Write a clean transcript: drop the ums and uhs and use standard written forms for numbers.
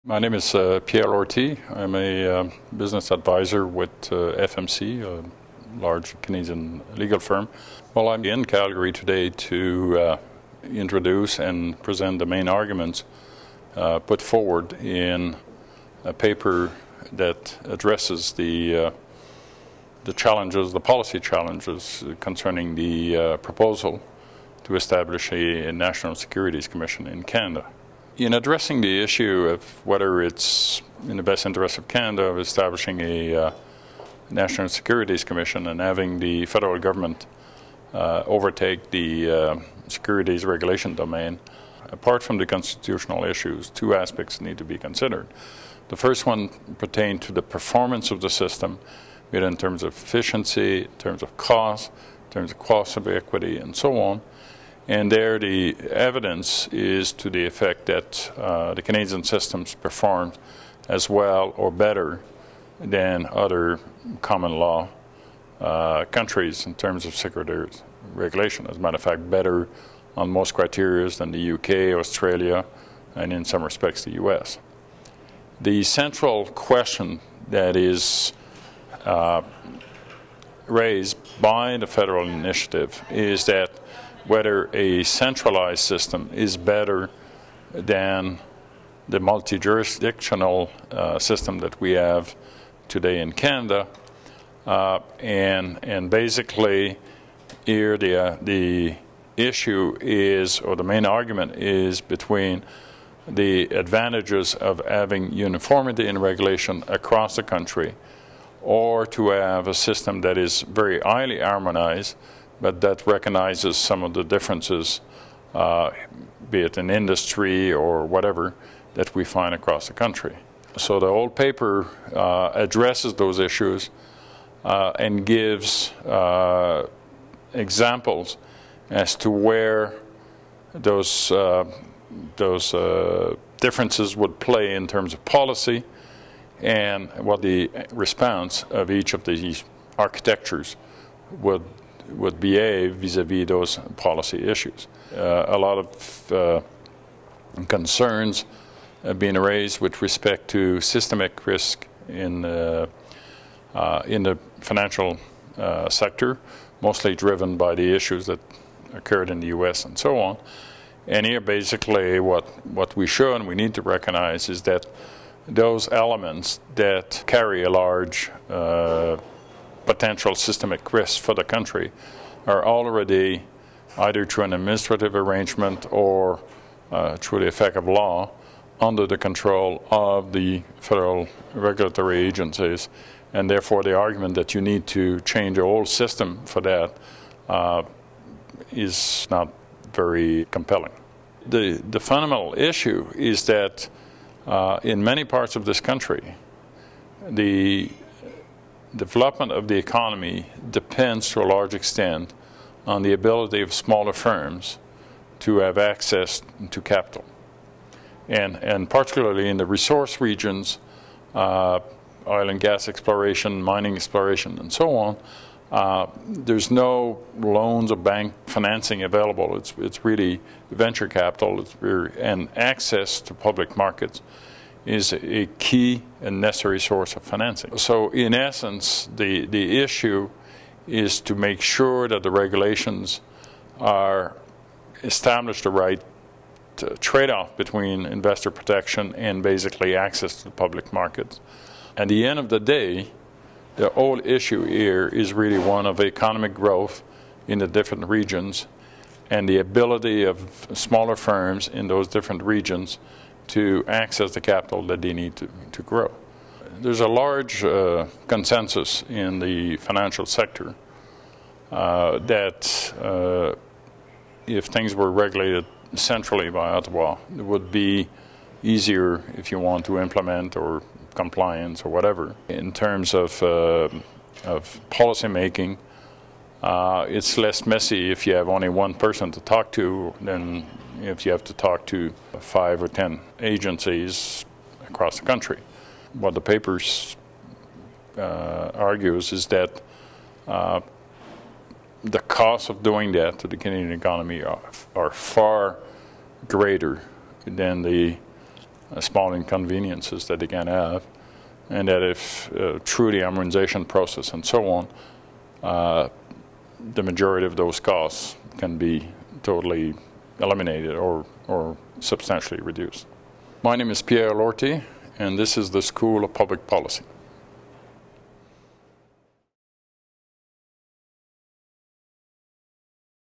My name is Pierre Ortiz. I'm a business advisor with FMC, a large Canadian legal firm. Well, I'm in Calgary today to introduce and present the main arguments put forward in a paper that addresses the challenges, the policy challenges concerning the proposal to establish a National Securities Commission in Canada. In addressing the issue of whether it's in the best interest of Canada of establishing a National Securities Commission and having the federal government overtake the securities regulation domain, apart from the constitutional issues, two aspects need to be considered. The first one pertains to the performance of the system, be it in terms of efficiency, in terms of cost, in terms of cost of equity, and so on. And there the evidence is to the effect that the Canadian systems perform as well or better than other common law countries in terms of securities regulation. As a matter of fact, better on most criteria than the UK, Australia, and in some respects the US. The central question that is raised by the federal initiative is that whether a centralized system is better than the multi-jurisdictional system that we have today in Canada. And basically here the issue is, or the main argument is, between the advantages of having uniformity in regulation across the country, or to have a system that is very highly harmonized but that recognizes some of the differences, be it in industry or whatever, that we find across the country. So the whole paper addresses those issues and gives examples as to where those differences would play in terms of policy and what the response of each of these architectures would behave vis-a-vis those policy issues. A lot of concerns have been raised with respect to systemic risk in the financial sector, mostly driven by the issues that occurred in the US and so on. And here basically what we show and we need to recognize is that those elements that carry a large potential systemic risk for the country are already, either through an administrative arrangement or through the effect of law, under the control of the federal regulatory agencies, and therefore the argument that you need to change the whole system for that is not very compelling. The fundamental issue is that in many parts of this country, the development of the economy depends to a large extent on the ability of smaller firms to have access to capital. And particularly in the resource regions, oil and gas exploration, mining exploration, and so on, there's no loans or bank financing available. It's really venture capital, and access to public markets is a key and necessary source of financing. So in essence, the issue is to make sure that the regulations are established the right trade-off between investor protection and basically access to the public markets. At the end of the day, the whole issue here is really one of economic growth in the different regions and the ability of smaller firms in those different regions to access the capital that they need to grow. There's a large consensus in the financial sector that if things were regulated centrally by Ottawa, it would be easier, if you want, to implement, or compliance or whatever. In terms of policy making, it's less messy if you have only one person to talk to than if you have to talk to 5 or 10 agencies across the country. What the paper argues is that the costs of doing that to the Canadian economy are far greater than the small inconveniences that they can have, and that if through the amortization process and so on, the majority of those costs can be totally eliminated or substantially reduced. My name is Pierre Lortie, and this is the School of Public Policy.